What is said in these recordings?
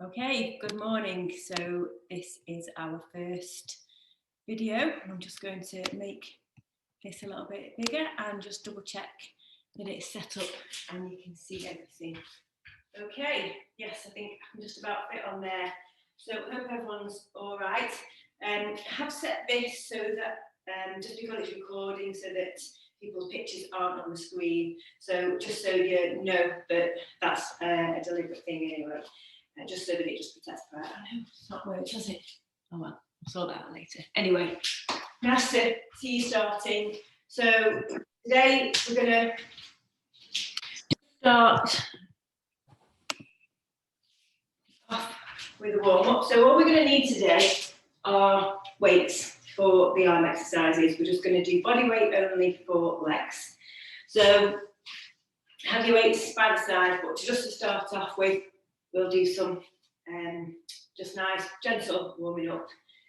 Okay, good morning. So this is our first video, and I'm just going to make this a little bit bigger and just double check that it's set up and you can see everything. Okay, yes, I think I can just about fit on there. So I hope everyone's all right. I have set this so that just because it's recording, so that people's pictures aren't on the screen. So just so you know that that's a deliberate thing anyway. Just so that it just protects the right. I know it's not worked, has it? Oh well, I'll sort that out later. Anyway, nice to see you starting. So today we're going to start off with a warm up. So what we're going to need today are weights for the arm exercises. We're just going to do body weight only for legs. So have your weights by the side, but just to start off with, we'll do some just nice, gentle warming up.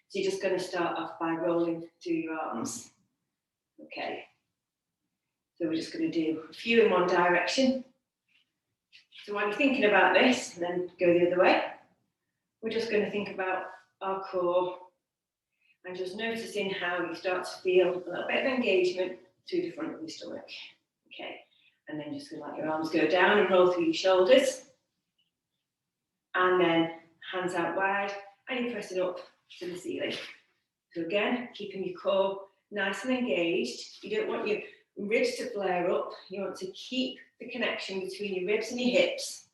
So you're just going to start off by rolling through your arms. Okay. So we're just going to do a few in one direction. So while you're thinking about this, and then go the other way, we're just going to think about our core and just noticing how you start to feel a little bit of engagement through the front of your stomach. Okay. And then just going to let your arms go down and roll through your shoulders. And then hands out wide, and you're pressing up to the ceiling. So again, keeping your core nice and engaged. You don't want your ribs to flare up. You want to keep the connection between your ribs and your hips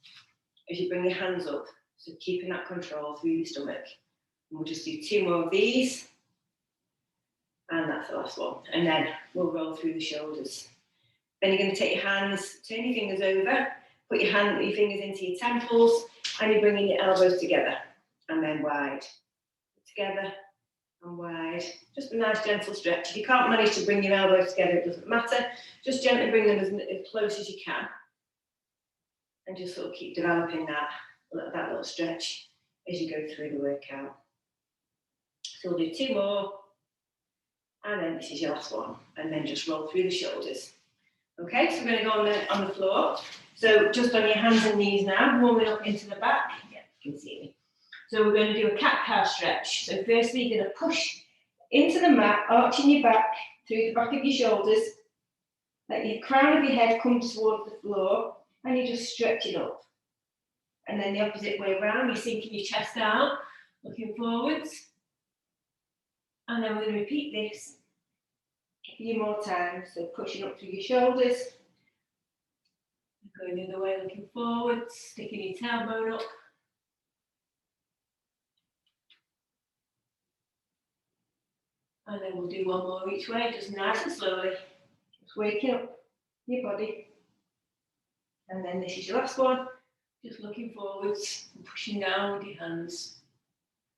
as you bring your hands up. So keeping that control through your stomach. And we'll just do 2 more of these. And that's the last one. And then we'll roll through the shoulders. Then you're going to take your hands, turn your fingers over, put your fingers into your temples, and you're bringing your elbows together and then wide. Together and wide. Just a nice gentle stretch. If you can't manage to bring your elbows together, it doesn't matter. Just gently bring them as close as you can. And just sort of keep developing that little stretch as you go through the workout. So we'll do 2 more. And then this is your last one. And then just roll through the shoulders. Okay, so we're going to go on the floor. So just on your hands and knees now, warming up into the back. Yeah, you can see me. So we're going to do a cat-cow stretch. So firstly, you're going to push into the mat, arching your back through the back of your shoulders. Let your crown of your head come towards the floor, and you're just stretching up. And then the opposite way around, you're sinking your chest down, looking forwards. And then we're going to repeat this a few more times. So pushing up through your shoulders. Going the other way, looking forwards, sticking your tailbone up. And then we'll do 1 more each way, just nice and slowly. Just waking up your body. And then this is your last one. Just looking forwards and pushing down with your hands.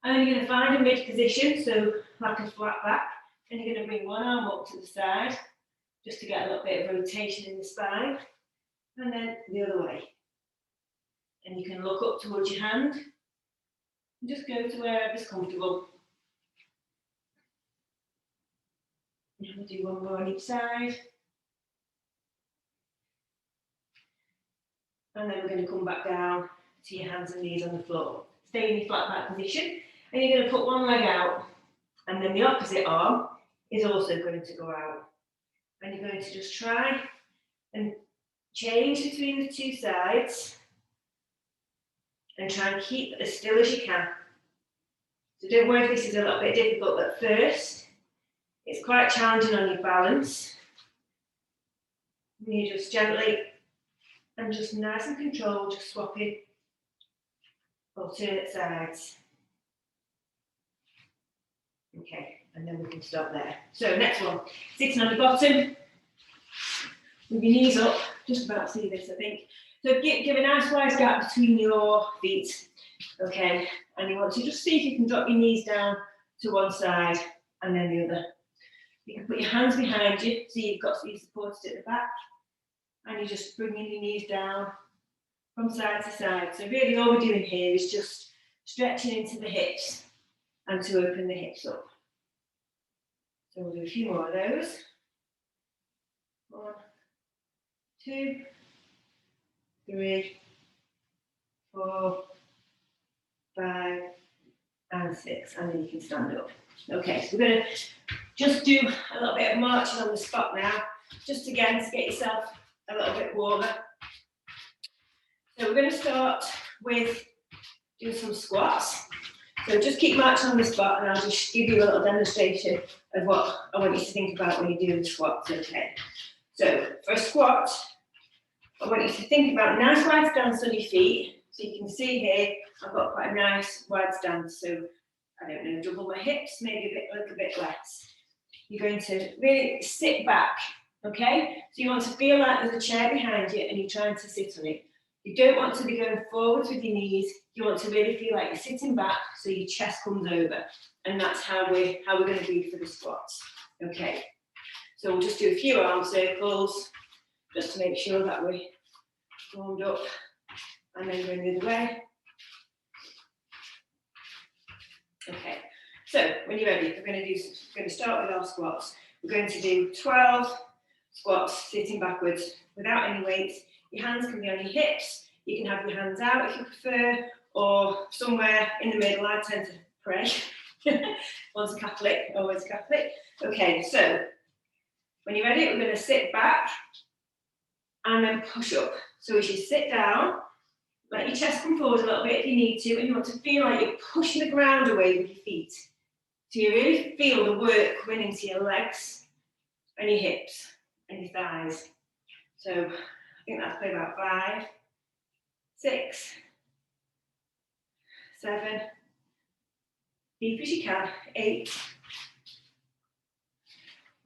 And then you're going to find a mid position, so like a flat back. And you're going to bring one arm up to the side, just to get a little bit of rotation in the spine. And then the other way. And you can look up towards your hand. And just go to wherever's comfortable. And we'll do 1 more on each side. And then we're going to come back down to your hands and knees on the floor. Stay in your flat back position. And you're going to put one leg out. And then the opposite arm is also going to go out. And you're going to just try and change between the 2 sides. And try and keep as still as you can. So don't worry if this is a little bit difficult at first. It's quite challenging on your balance. And you just gently and just nice and controlled, just swapping alternate sides. Okay, and then we can stop there. So next one, sitting on your bottom, with your knees up, just about to see this, I think. So give a nice wide gap between your feet, okay? And you want to just see if you can drop your knees down to one side and then the other. You can put your hands behind you, so you've got to be supported at the back, and you're just bringing your knees down from side to side. So really all we're doing here is just stretching into the hips and to open the hips up. So we'll do a few more of those. 1, 2, 3, 4, 5, and 6, and then you can stand up. Okay, so we're going to just do a little bit of marching on the spot now, just again to get yourself a little bit warmer. So we're going to start with doing some squats. So just keep marching on the spot, and I'll just give you a little demonstration of what I want you to think about when you're doing squats, okay? So for a squat, I want you to think about a nice wide stance on your feet. So you can see here, I've got quite a nice wide stance. So I don't know, double my hips, maybe a little bit less. You're going to really sit back, okay? So you want to feel like there's a chair behind you and you're trying to sit on it. You don't want to be going forwards with your knees. You want to really feel like you're sitting back so your chest comes over. And that's how we're going to do for the squats, okay? So we'll just do a few arm circles just to make sure that we're warmed up, and then going the other way. Okay, so when you're ready, we're going to start with our squats. We're going to do 12 squats sitting backwards without any weights. Your hands can be on your hips. You can have your hands out if you prefer, or somewhere in the middle. I tend to pray. Once a Catholic, always a Catholic. Okay, so when you're ready, we're going to sit back and then push up. So as you sit down, let your chest come forward a little bit if you need to, and you want to feel like you're pushing the ground away with your feet. So you really feel the work going into your legs and your hips and your thighs. So I think that's probably about 5, 6, 7, deep as you can, 8,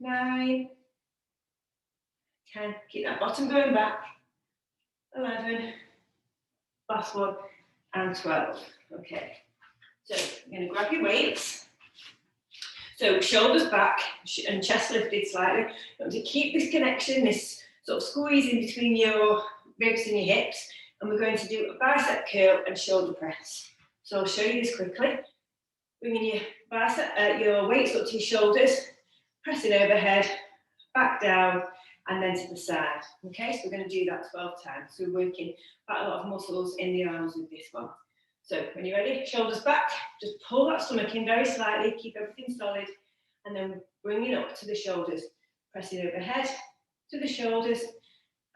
9, 10, keep that bottom going back, 11, last one, and 12. Okay, so you're going to grab your weights. So shoulders back and chest lifted slightly. You want to keep this connection, this sort of squeeze in between your ribs and your hips. And we're going to do a bicep curl and shoulder press. So I'll show you this quickly. Bringing your weights up to your shoulders, pressing overhead, back down, and then to the side. Okay, so we're going to do that 12 times. So we're working quite a lot of muscles in the arms with this one. So when you're ready, shoulders back, just pull that stomach in very slightly, keep everything solid, and then bring it up to the shoulders, pressing overhead, to the shoulders,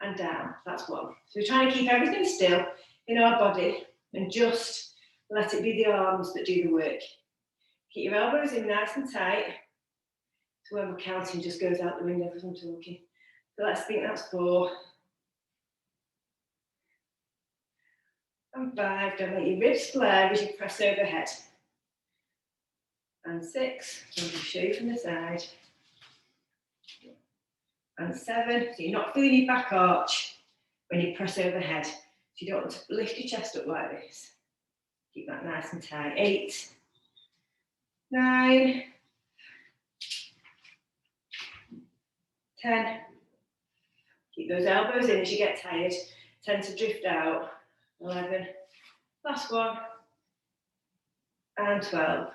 and down. That's one. So we're trying to keep everything still in our body and just let it be the arms that do the work. Keep your elbows in nice and tight. So when we're counting, just goes out the window because I'm talking. So let's think that's 4. And 5, don't let your ribs flare as you press overhead. And 6, so I'll just show you from the side. And 7, so you're not feeling your back arch when you press overhead. So you don't want to lift your chest up like this. Keep that nice and tight. 8, 9, 10. Keep those elbows in as you get tired. Tend to drift out. 11, last one, and 12,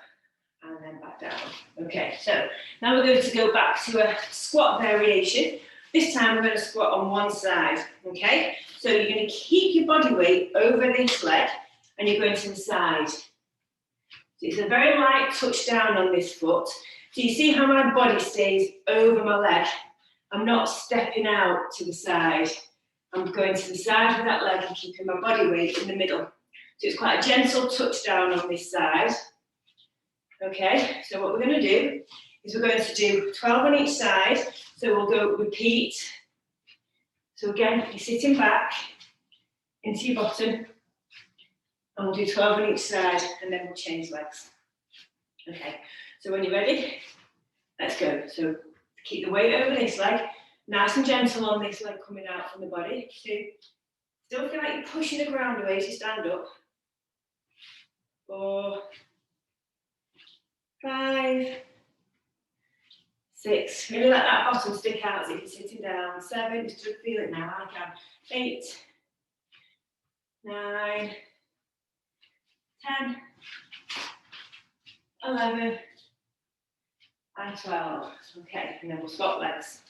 and then back down. Okay, so now we're going to go back to a squat variation. This time we're going to squat on one side, okay? So you're going to keep your body weight over this leg, and you're going to the side. So it's a very light touch down on this foot. So you see how my body stays over my leg? I'm not stepping out to the side. I'm going to the side of that leg and keeping my body weight in the middle. So it's quite a gentle touch down on this side. Okay, so what we're going to do is we're going to do 12 on each side. So we'll go repeat. So again, you're sitting back into your bottom, and we'll do 12 on each side, and then we'll change legs. Okay, so when you're ready, let's go. So keep the weight over this leg. Nice and gentle on this leg coming out from the body. 2. Still feel like you're pushing the ground away as you stand up. 4, 5, 6. Really let that bottom stick out as if you're sitting down. 7. Just to feel it now. I can. 8, 9, 10, 11, and 12. Okay, and then we'll swap legs.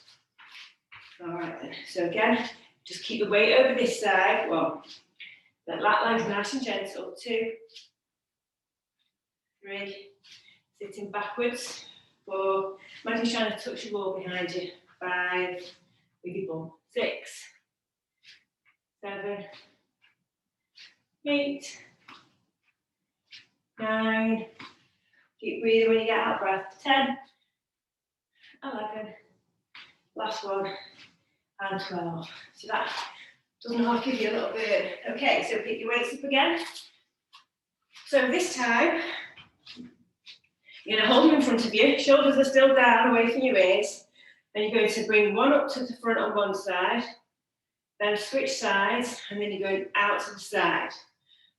All right then, so again, just keep the weight over this side. 1, let that leg's nice and gentle. 2, 3, sitting backwards, 4, imagine trying to touch the wall behind you, 5, with your bum, 6, 7, 8, 9, keep breathing when you get out of breath, 10, 11, last one, and 12. So that doesn't half give you a little bit. Okay, so pick your weights up again. So this time, you're going to hold them in front of you, shoulders are still down away from your ears, and you're going to bring one up to the front on one side, then switch sides, and then you're going out to the side.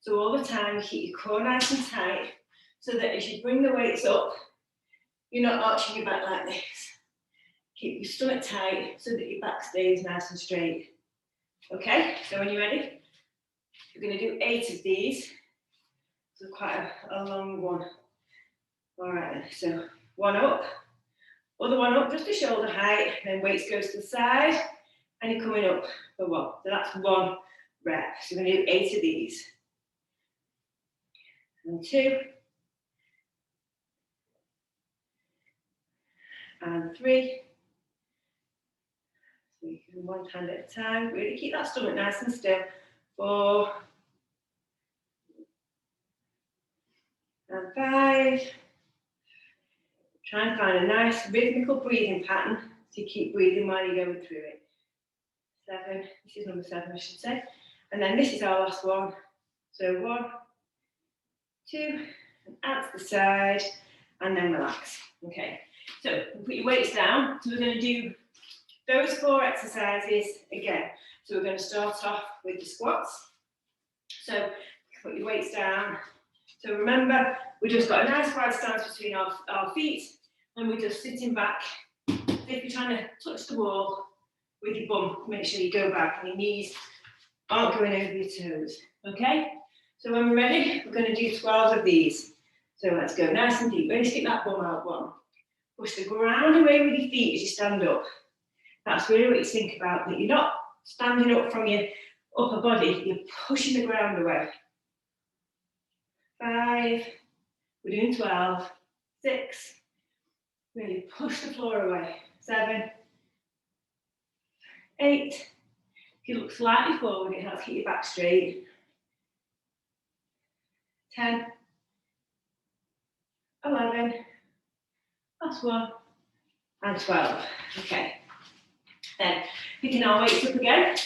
So all the time, keep your core nice and tight, so that as you bring the weights up, you're not arching your back like this. Keep your stomach tight, so that your back stays nice and straight. Okay, so when you're ready, you're going to do 8 of these. So quite a long one. All right then, so one up, other one up, just to shoulder height, then weights goes to the side, and you're coming up for 1. So that's 1 rep. So we're going to do 8 of these. And 2. And 3. So you can one hand at a time. Really keep that stomach nice and still. 4. And 5. Try and find a nice rhythmical breathing pattern so you keep breathing while you're going through it. 7. This is number 7, I should say. And then this is our last one. So 1, 2, and out to the side, and then relax. Okay, so put your weights down. So we're going to do those 4 exercises again. So we're going to start off with the squats. So put your weights down. So remember, we just got a nice wide stance between our feet, and we're just sitting back. If you're trying to touch the wall with your bum, make sure you go back and your knees aren't going over your toes. Okay? So when we're ready, we're going to do 12 of these. So let's go nice and deep. Really stick that bum out. 1. Push the ground away with your feet as you stand up. That's really what you think about, that you're not standing up from your upper body, you're pushing the ground away. 5, we're doing 12, 6, really push the floor away, 7, 8, if you look slightly forward, it helps keep your back straight, 10, 11, last one, and 12, okay. Then picking our weights up again,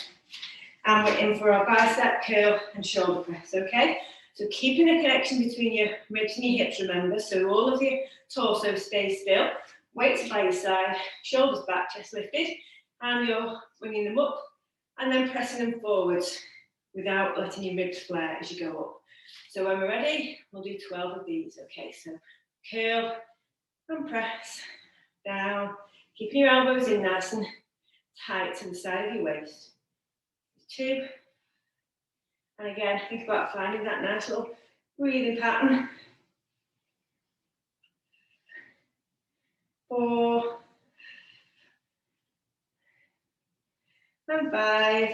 and we're in for our bicep curl and shoulder press, okay? So keeping a connection between your ribs and your hips, remember, so all of your torso stays still, weights by your side, shoulders back, chest lifted, and you're bringing them up, and then pressing them forwards without letting your ribs flare as you go up. So when we're ready, we'll do 12 of these, okay? So curl and press, down, keeping your elbows in nice and tight to the side of your waist. 2, and again, think about finding that nice little breathing pattern. 4, and 5,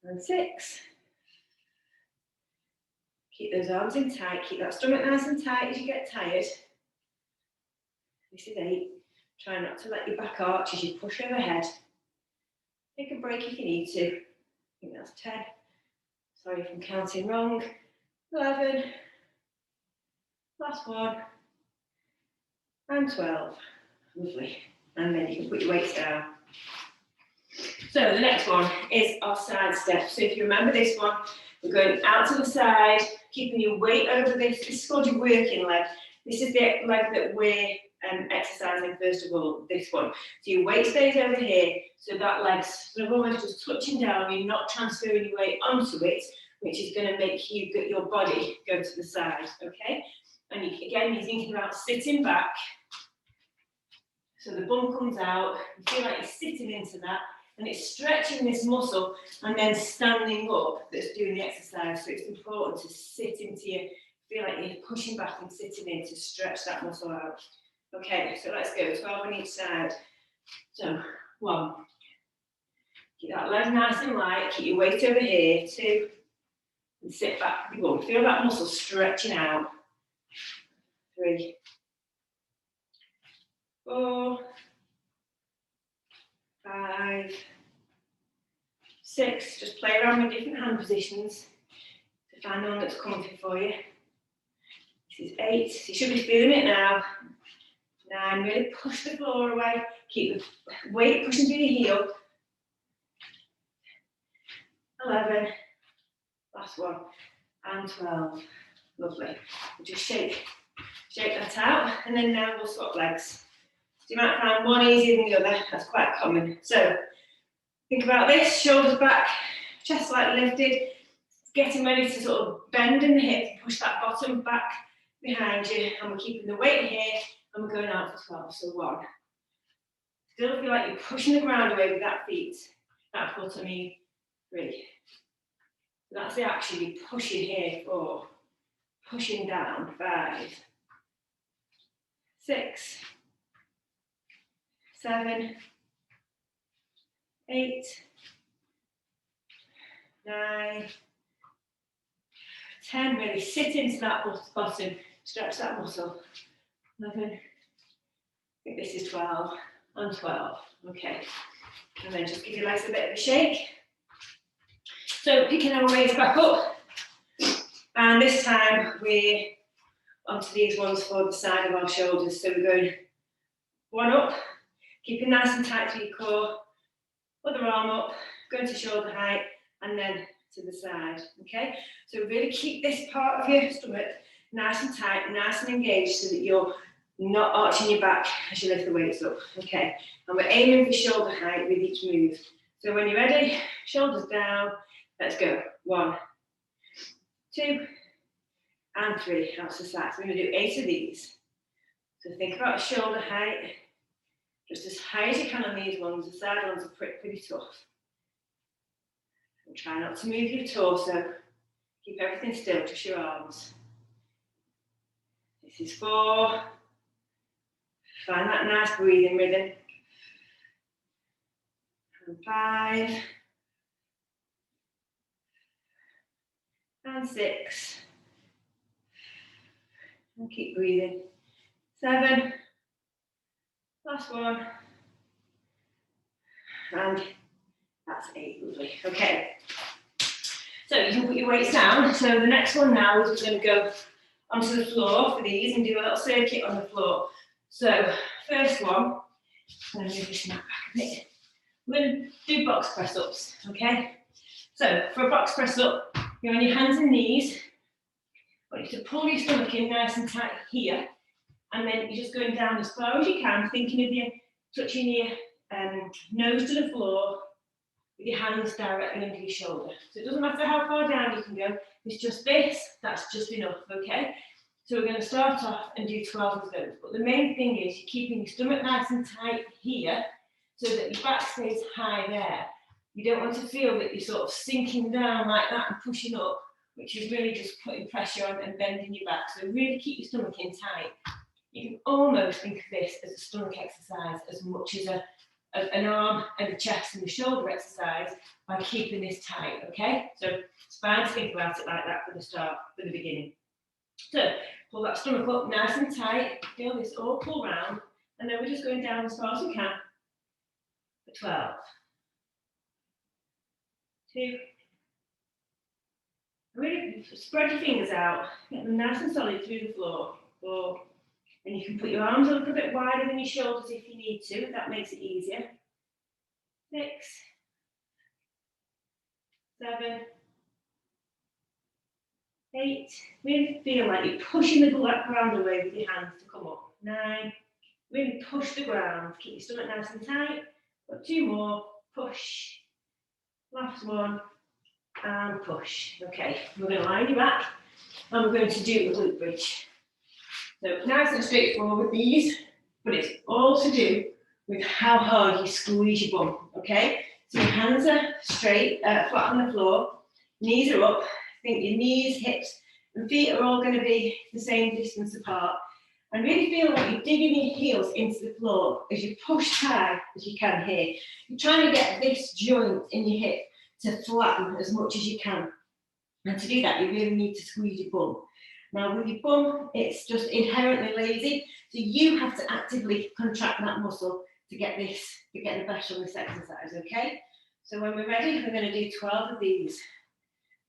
and 6. Keep those arms in tight, keep that stomach nice and tight as you get tired. This is 8. Try not to let your back arch as you push overhead. Take a break if you need to. I think that's 10. Sorry if I'm counting wrong. 11. Last one. And 12. Lovely. And then you can put your weights down. So the next one is our side step. So if you remember this one, we're going out to the side, keeping your weight over this. This is called your working leg. This is the leg that we're exercising first of all, this one. So your weight stays over here, so that leg's sort of almost just touching down, you're not transferring your weight onto it, which is going to make you get your body go to the side, okay? And you, again, you're thinking about sitting back, so the bum comes out, you feel like you're sitting into that, and it's stretching this muscle, and then standing up that's doing the exercise, so it's important to sit into your, feel like you're pushing back and sitting in to stretch that muscle out. Okay, so let's go, 12 on each side. So, 1. Keep that leg nice and light, keep your weight over here. 2. And sit back. Good. Feel that muscle stretching out. 3, 4, 5, 6. Just play around with different hand positions to find the one that's comfy for you. This is 8. So you should be feeling it now. 9. Really push the floor away. Keep the weight pushing through your heel. 11. Last one. And 12. Lovely. Just shake that out, and then now we'll swap legs. So you might find one easier than the other. That's quite common. So think about this: shoulders back, chest slightly lifted, getting ready to sort of bend in the hip, push that bottom back behind you, and we're keeping the weight here, and we're going out for 12. So 1. Still feel like you're pushing the ground away with that foot. 3. So that's the action. You're pushing here. 4. Pushing down. 5. 6, 7, 8, 9, 10. Really sit into that bottom, stretch that muscle. 11, I think this is 12, and 12. Okay, and then just give your legs a bit of a shake. So picking our weights back up, and this time we're onto these ones for the side of our shoulders. So we're going 1 up, keeping nice and tight to your core, other arm up, going to shoulder height, and then to the side, okay? So really keep this part of your stomach nice and tight, nice and engaged, so that you're not arching your back as you lift the weights up, okay? And we're aiming for shoulder height with each move. So when you're ready, shoulders down, let's go. 1, 2, and 3, out to the side. So we're going to do 8 of these. So think about shoulder height, just as high as you can on these ones. The side ones are pretty tough. And try not to move your torso. Keep everything still, just your arms. This is 4. Find that nice breathing rhythm. And 5. And 6. And keep breathing. 7. Last one. And that's 8. Lovely. Okay. So you can put your weights down. So the next one now is we're going to go onto the floor for these and do a little circuit on the floor. So first one, I'm going to move this mat back a bit. We're going to do box press ups. Okay. So for a box press up, you're on your hands and knees. I want you to pull your stomach in nice and tight here, and then you're just going down as far as you can, thinking of you touching your nose to the floor with your hands directly under your shoulder. So it doesn't matter how far down you can go, it's just this, that's just enough, okay? So we're going to start off and do 12 of those. But the main thing is you're keeping your stomach nice and tight here so that your back stays high there. You don't want to feel that you're sort of sinking down like that and pushing up, which is really just putting pressure on and bending your back. So really keep your stomach in tight. You can almost think of this as a stomach exercise as much as an arm and a chest and the shoulder exercise by keeping this tight, okay? So it's fine to think about it like that for the start, for the beginning. So pull that stomach up nice and tight, feel this all pull round, and then we're just going down as far as we can for 12. 2. Really spread your fingers out, get them nice and solid through the floor. 4. And you can put your arms a little bit wider than your shoulders if you need to, that makes it easier. 6. 7. 8. Really feel like you're pushing the ground away with your hands to come up. 9. Really push the ground, keep your stomach nice and tight. Got 2 more, push. Last one. And push. Okay, we're going to lie on your back and we're going to do a glute bridge. So nice and straightforward with these, but it's all to do with how hard you squeeze your bum, okay? So your hands are straight, flat on the floor, knees are up. I think your knees, hips and feet are all going to be the same distance apart. And really feel like you're digging your heels into the floor as you push high as you can here. You're trying to get this joint in your hip to flatten as much as you can. And to do that, you really need to squeeze your bum. Now with your bum, it's just inherently lazy, so you have to actively contract that muscle to get the best from this exercise, okay? So when we're ready, we're going to do 12 of these.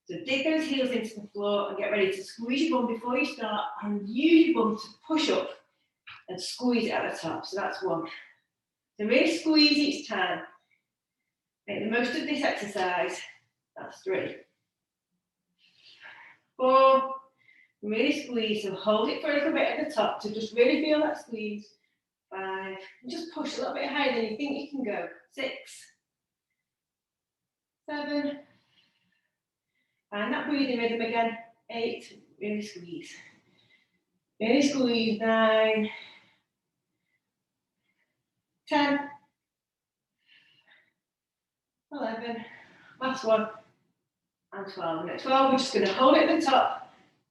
So dig those heels into the floor and get ready to squeeze your bum before you start, and use your bum to push up and squeeze it at the top. So that's 1. So really squeeze each time. Make the most of this exercise. That's 3. 4. Really squeeze, so hold it for a little bit at the top to just really feel that squeeze. 5. And just push a little bit higher than you think you can go. 6. 7. Find that breathing rhythm again. 8. Really squeeze. Really squeeze. 9. 10. 11. Last one. And 12. And at 12, we're just going to hold it at the top.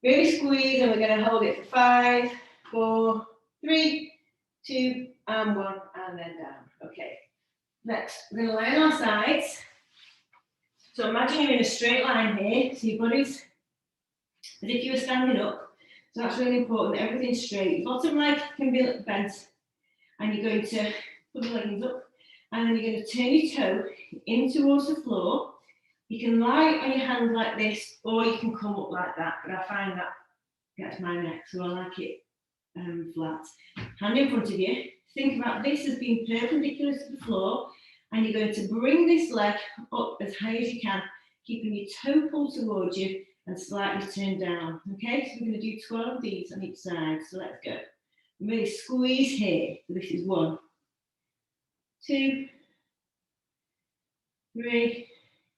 Really squeeze, and we're going to hold it for 5, 4, 3, 2, and 1, and then down. Okay. Next, we're going to lie on our sides. So imagine you're in a straight line here. So your body's as if you were standing up. So that's really important that everything's straight. Your bottom leg can be bent, and you're going to put the leggings up, and then you're going to turn your toe in towards the floor. You can lie on your hands like this, or you can come up like that, but I find that gets my neck, so I like it flat. Hand in front of you. Think about this as being perpendicular to the floor, and you're going to bring this leg up as high as you can, keeping your toe pulled towards you and slightly turned down. Okay, so we're going to do 12 of these on each side, so let's go. Really squeeze here. So this is 1, 2, 3.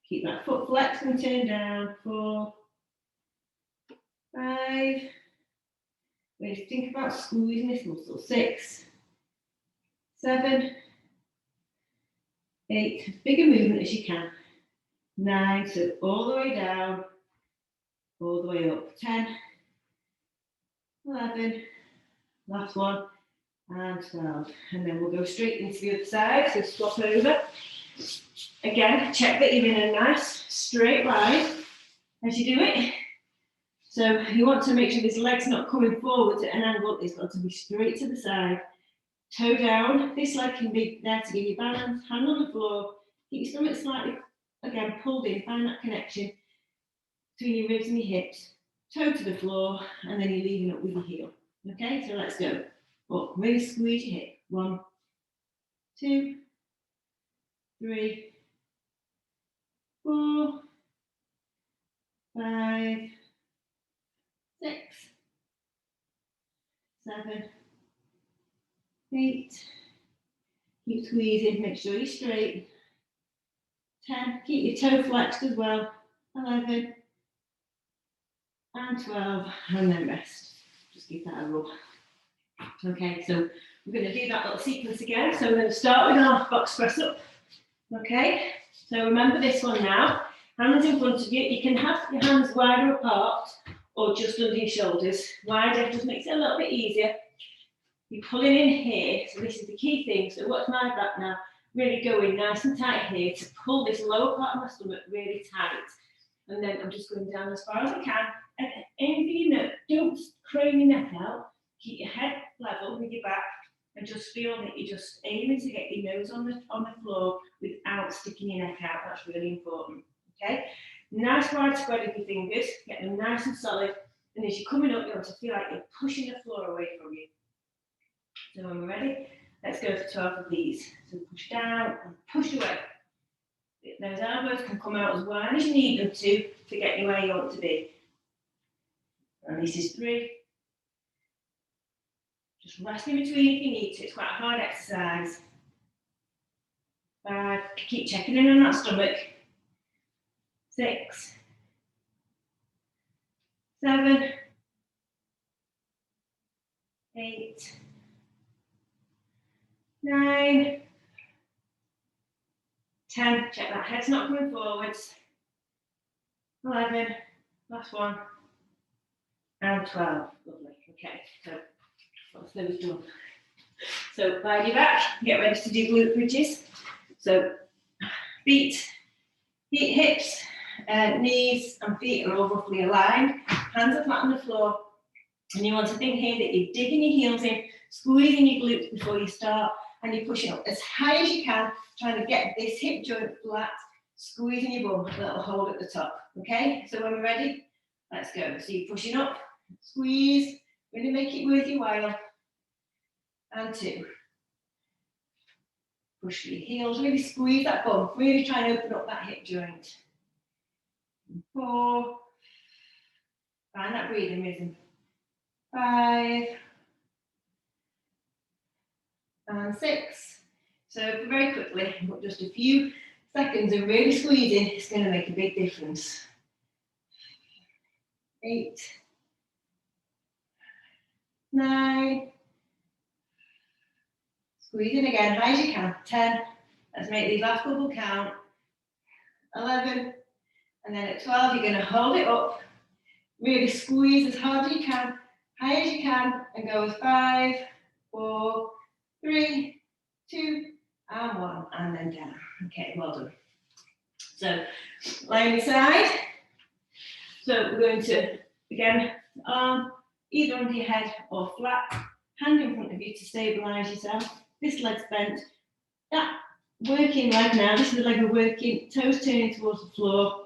Keep that foot flexed and turned down. 4, 5. Really think about squeezing this muscle. 6, 7, 8. As big a movement as you can. 9. So all the way down, all the way up. 10, 11. Last one, and 12. And then we'll go straight into the other side. So swap over. Again, check that you're in a nice straight line as you do it. So you want to make sure this leg's not coming forward at an angle. It's got to be straight to the side. Toe down. This leg can be there to give you balance. Hand on the floor. Keep your stomach slightly, again, pulled in. Find that connection between your ribs and your hips. Toe to the floor, and then you're leaving up with your heel. Okay, so let's go. Up, really squeeze your hip. 1, 2, 3, 4, 5, 6, 7, 8. Keep squeezing, make sure you're straight. 10, keep your toe flexed as well. 11, and 12, and then rest. Just give that a rub. Okay, so we're going to do that little sequence again. So we're going to start with our box press up. Okay, so remember this one now. Hands in front of you. You can have your hands wider apart or just under your shoulders. Wider just makes it a little bit easier. You're pulling in here, so this is the key thing. So watch my back now. Really going nice and tight here to pull this lower part of my stomach really tight. And then I'm just going down as far as I can. And anything you know, don't crane your neck out. Keep your head level with your back and just feel that you're just aiming to get your nose on the floor without sticking your neck out. That's really important. Okay? Nice wide spread of your fingers, get them nice and solid. And as you're coming up, you want to feel like you're pushing the floor away from you. So when we're ready, let's go for 12 of these. So push down and push away. Those elbows can come out as wide as you need them to get you where you want to be. And this is 3. Just rest in between if you need to. It's quite a hard exercise. 5. Keep checking in on that stomach. 6, 7, 8, 9, 10. Check that head's not coming forwards. 11. Last one. And 12. Lovely. Okay. So what's those done? So lie your back. Get ready to do glute bridges. So feet, hips, knees and feet are all roughly aligned. Hands are flat on the floor. And you want to think here that you're digging your heels in, squeezing your glutes before you start, and you're pushing up as high as you can, trying to get this hip joint flat, squeezing your bum, a little hold at the top. Okay, so when we're ready, let's go. So you're pushing up, squeeze, really make it worth your while. And 2. Push your heels, really squeeze that bum, really try and open up that hip joint. 4. Find that breathing rhythm. 5. And 6. So very quickly, but just a few seconds of really squeezing is going to make a big difference. 8. 9. Squeeze in again, high as you can. 10. Let's make these last couple count. 11. And then at 12, you're going to hold it up. Really squeeze as hard as you can, high as you can, and go with 5, 4, 3, 2, and 1, and then down. Okay, well done. So, lie on your side. So we're going to, again, arm either under your head or flat, hand in front of you to stabilise yourself. This leg's bent. That working leg now, this is the leg we're working, toes turning towards the floor,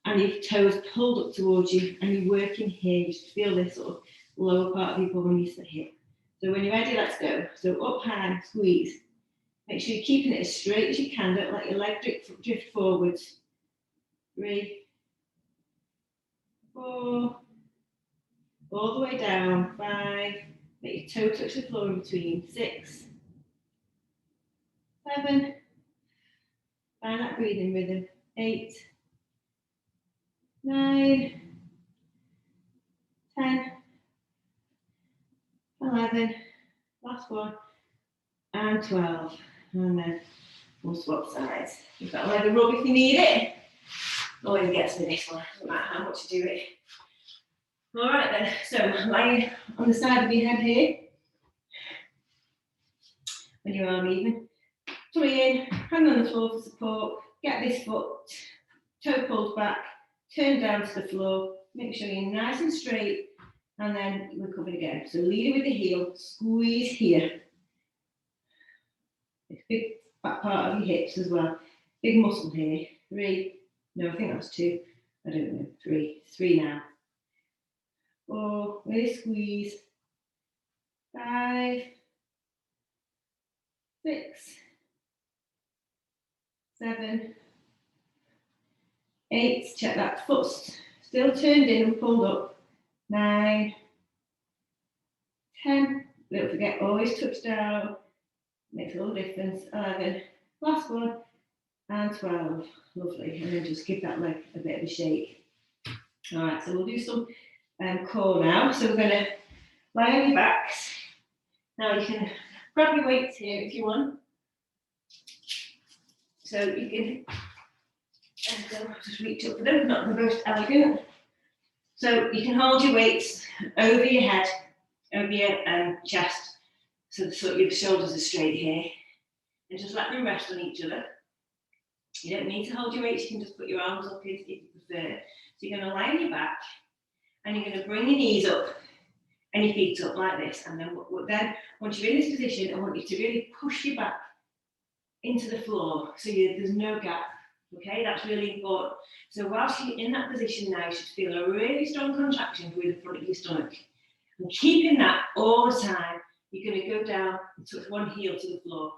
and your toes pulled up towards you, and you're working here. You just feel this sort of lower part of your bum underneath the hip. So when you're ready, let's go. So up high, squeeze. Make sure you're keeping it as straight as you can. Don't let your leg drift forwards. 3, 4, all the way down. 5, make your toe touch the floor in between. 6, 7, find that breathing rhythm. 8, 9, 10, 11, last one, and 12. And then we'll swap sides. You've got leg a rub if you need it. Always gets me this one, no matter how much you do it. All right then, so lying on the side of your head here, with your arm even. Tummy in, hand on the floor for support, get this foot, toe pulled back, turn down to the floor, make sure you're nice and straight, and then we're covered again. So lead it with the heel, squeeze here. It's big back part of your hips as well. Big muscle here. 3, no, I think that's 2. I don't know, 3. 3 now. 4, really squeeze. 5, 6, 7, 8, check that foot still turned in and pulled up. 9, 10, don't forget always touch down, makes a little difference. 11, last one, and 12, lovely. And then just give that leg a bit of a shake. All right, so we'll do some core now. So we're going to lie on your backs. Now you can grab your weights here if you want. So you can just reach up for them, not the most elegant. So you can hold your weights over your head, over your chest, so your shoulders are straight here, and just let them rest on each other. You don't need to hold your weights, you can just put your arms up if you prefer. So you're going to lie on your back, and you're going to bring your knees up and your feet up like this. And then once you're in this position, I want you to really push your back into the floor, so there's no gap. Okay, that's really important. So whilst you're in that position now, you should feel a really strong contraction through the front of your stomach. And keeping that all the time, you're going to go down and touch one heel to the floor.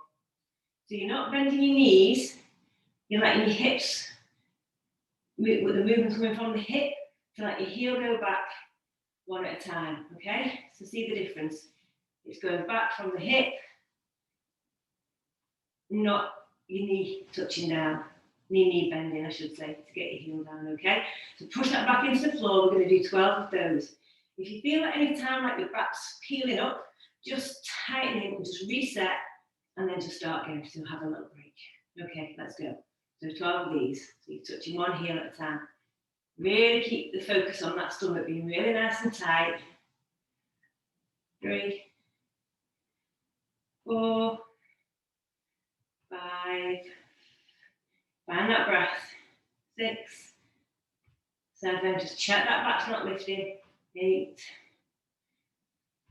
So you're not bending your knees, you're letting your hips, with the movement coming from the hip, to let your heel go back one at a time. Okay, so see the difference. It's going back from the hip, not your knee touching down. Knee bending, I should say, to get your heel down, okay? So push that back into the floor. We're going to do 12 of those. If you feel at any time like your back's peeling up, just tighten it and just reset, and then just start again. So have a little break. Okay, let's go. So 12 of these. So you're touching one heel at a time. Really keep the focus on that stomach being really nice and tight. 3, 4, 5. Find that breath. 6, 7, just check that back's not lifting. 8,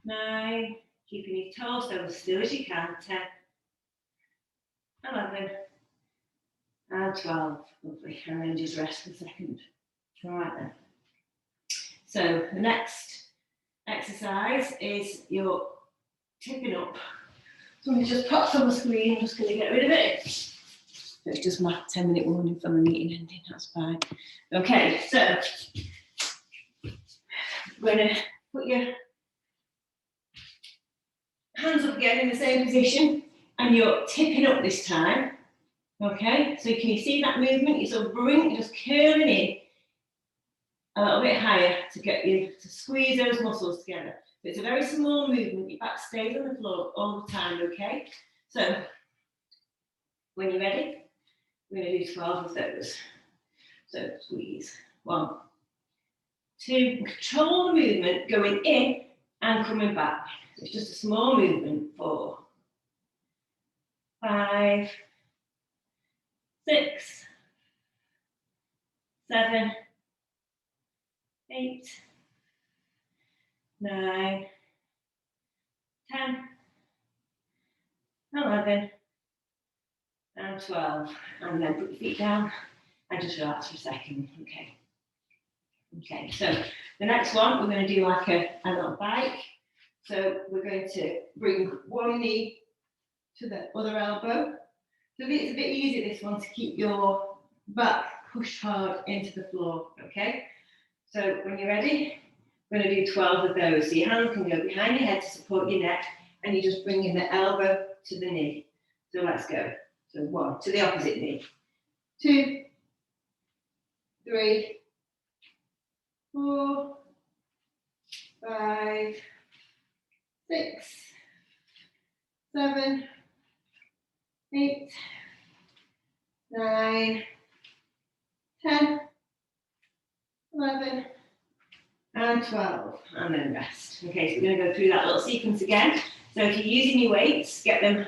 9, keeping your torso as still as you can. 10, 11, and 12. Lovely. And then just rest for a second. All right then. So the next exercise is your tipping up. So we just pops on the screen. I'm just going to get rid of it. So it's just my 10-minute warning from the meeting ending. That's fine. Okay, so we're going to put your hands up again in the same position, and you're tipping up this time. Okay, so can you see that movement? You're sort of just curling in a little bit higher to get you to squeeze those muscles together. So it's a very small movement. Your back stays on the floor all the time. Okay, so when you're ready, we're going to do 12 of those. So squeeze. 1, 2. Control the movement going in and coming back. So it's just a small movement. 4, 5, 6, 7, 8, 9, 10, 11, and 12. And then put your feet down and just relax for a second. Okay. Okay, so the next one, we're going to do like a little bike. So we're going to bring one knee to the other elbow. So it's a bit easier, this one, to keep your back pushed hard into the floor. Okay, so when you're ready, we're going to do 12 of those. So your hand can go behind your head to support your neck, and you're just bringing the elbow to the knee. So let's go. So 1 to the opposite knee. 2, 3, 4, 5, 6, 7, 8, 9, 10, 11, and 12, and then rest. Okay, so we're going to go through that little sequence again. So if you're using your weights, get them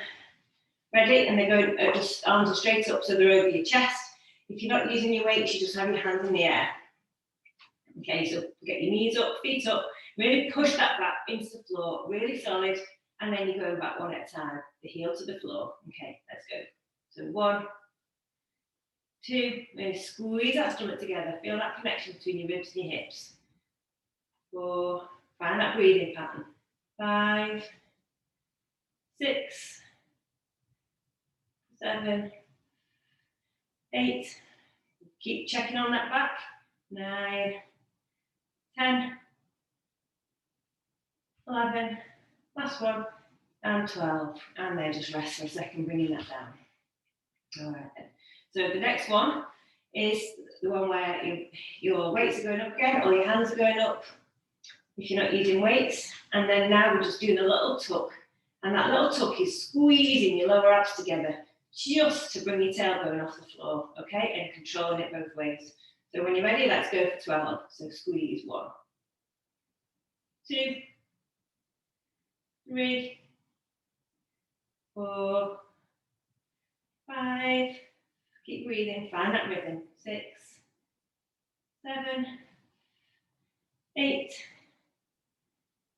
ready, and they're going, just arms are straight up so they're over your chest. If you're not using your weights, you just have your hands in the air. Okay, so get your knees up, feet up, really push that back into the floor, really solid, and then you're going back one at a time, the heel to the floor. Okay, let's go. So 1, 2, really squeeze that stomach together, feel that connection between your ribs and your hips. 4, find that breathing pattern. 5, 6, 7, 8, keep checking on that back. 9, 10, 11, last one, and 12. And then just rest for a second, bringing that down. All right then. So the next one is the one where your weights are going up again, or your hands are going up if you're not using weights. And then now we're just doing a little tuck. And that little tuck is squeezing your lower abs together just to bring your tailbone off the floor, okay? And controlling it both ways. So when you're ready, let's go for 12. So squeeze. 1, 2, 3, 4, 5, keep breathing, find that rhythm. 6, 7, 8,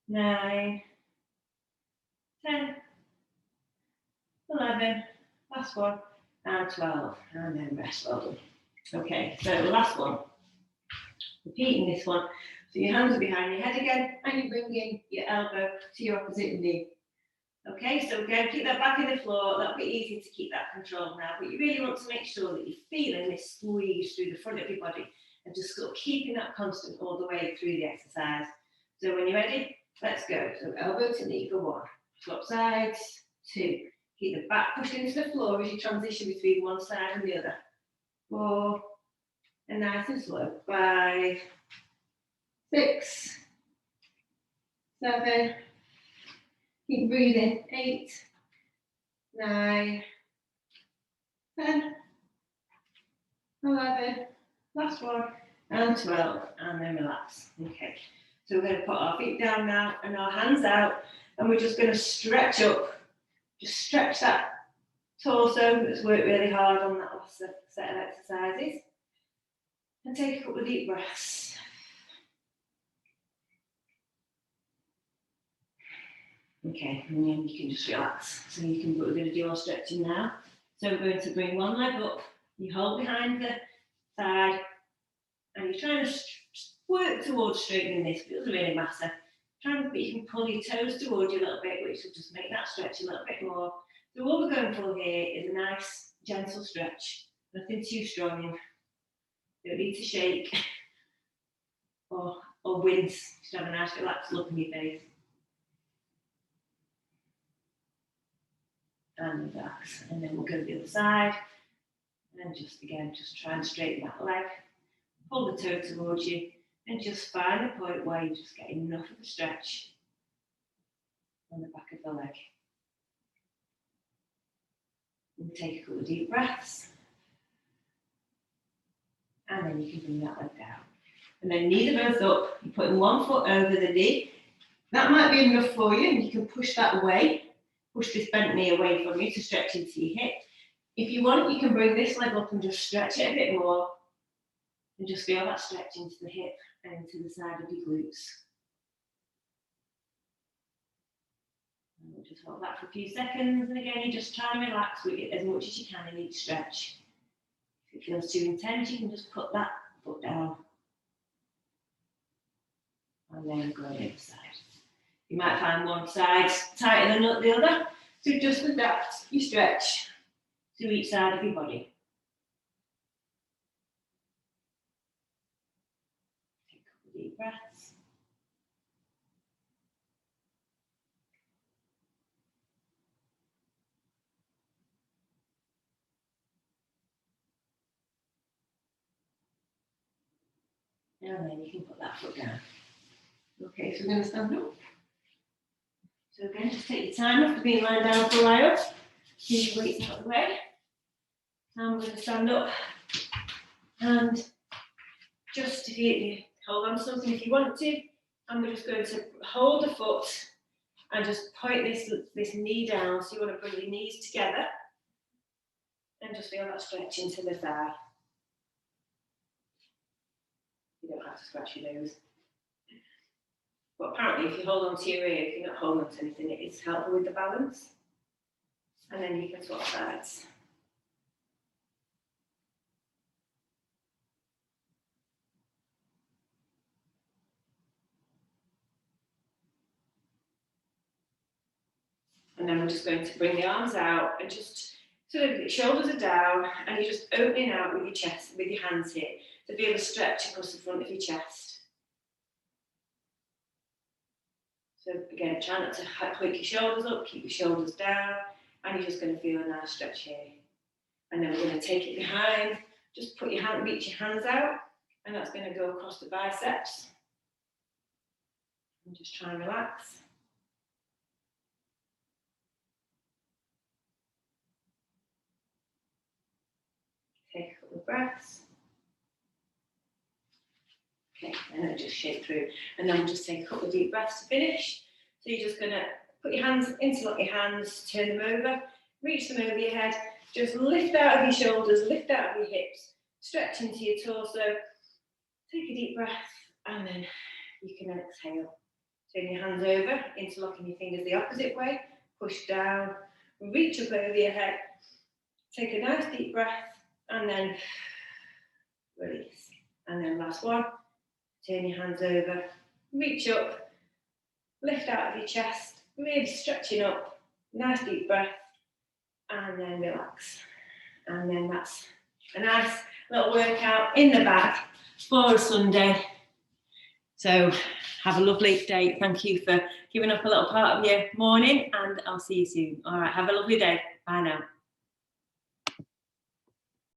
9, 10, 11, last one, and 12, and then rest. Well done. Okay, so the last one, repeating this one. So your hands are behind your head again, and you bring in your elbow to your opposite knee. Okay, so again, keep that back in the floor. That'll be easy to keep that control now, but you really want to make sure that you're feeling this squeeze through the front of your body and just sort of keeping that constant all the way through the exercise. So when you're ready, let's go. So elbow to knee for 1, swap sides, 2. Keep the back pushed into the floor as you transition between one side and the other. 4, and nice and slow. 5, 6, 7, keep breathing. 8, 9, 10, 11, last one, and 12, and then relax. Okay, so we're going to put our feet down now and our hands out, and we're just going to stretch up. Just stretch that torso. Let's work really hard on that last set of exercises. And take a couple of deep breaths. Okay, and then you can just relax. So we're going to do our stretching now. So we're going to bring one leg up, you hold behind the side, and you're trying to work towards straightening this, but it doesn't really matter. You can pull your toes towards you a little bit, which will just make that stretch a little bit more. So what we're going for here is a nice, gentle stretch. Nothing too strong. You don't need to shake or wince. Just have a nice relaxed look in your face. And relax. And then we'll go to the other side. And just try and straighten that leg. Pull the toe towards you. And just find a point where you just get enough of the stretch on the back of the leg. And take a couple of deep breaths. And then you can bring that leg down. And then knee are both up. You're putting one foot over the knee. That might be enough for you, and you can push that away. Push this bent knee away from you to stretch into your hip. If you want, you can bring this leg up and just stretch it a bit more. And just feel that stretch into the hip and into the side of your glutes. And we'll just hold that for a few seconds. And again, you just try and relax with it as much as you can in each stretch. If it feels too intense, you can just put that foot down. And then go on the other side. You might find one side tighter than the other. So just adapt your stretch to each side of your body. Take a couple of deep breaths. And then you can put that foot down. Okay, so we're going to stand up. So again, just take your time after being lying down for a while. Move your weights out of the way. And we're going to stand up. And just if you hold on to something if you want to. And we're just going to hold the foot and just point this knee down. So you want to bring your knees together. And just feel that stretch into the thigh. You don't have to scratch your nose. But apparently if you hold on to your ear, if you're not holding on to anything, it is helpful with the balance. And then you can swap sides. And then we're just going to bring the arms out and just sort of the shoulders are down and you're just opening out with your chest, with your hands here, to feel a stretch across the front of your chest. So again, try not to hook your shoulders up, keep your shoulders down, and you're just going to feel a nice stretch here. And then we're going to take it behind, just reach your hands out, and that's going to go across the biceps. And just try and relax. Take a couple of breaths. Okay, and then just shake through. And then we'll just take a couple of deep breaths to finish. So you're just going to put your hands, interlock your hands, turn them over, reach them over your head, just lift out of your shoulders, lift out of your hips, stretch into your torso, take a deep breath, and then you can exhale. Turn your hands over, interlocking your fingers the opposite way, push down, reach up over your head, take a nice deep breath, and then release. And then last one. Turn your hands over, reach up, lift out of your chest, really stretching up, nice deep breath, and then relax. And then that's a nice little workout in the bag for a Sunday. So have a lovely day. Thank you for giving up a little part of your morning, and I'll see you soon. All right, have a lovely day. Bye now.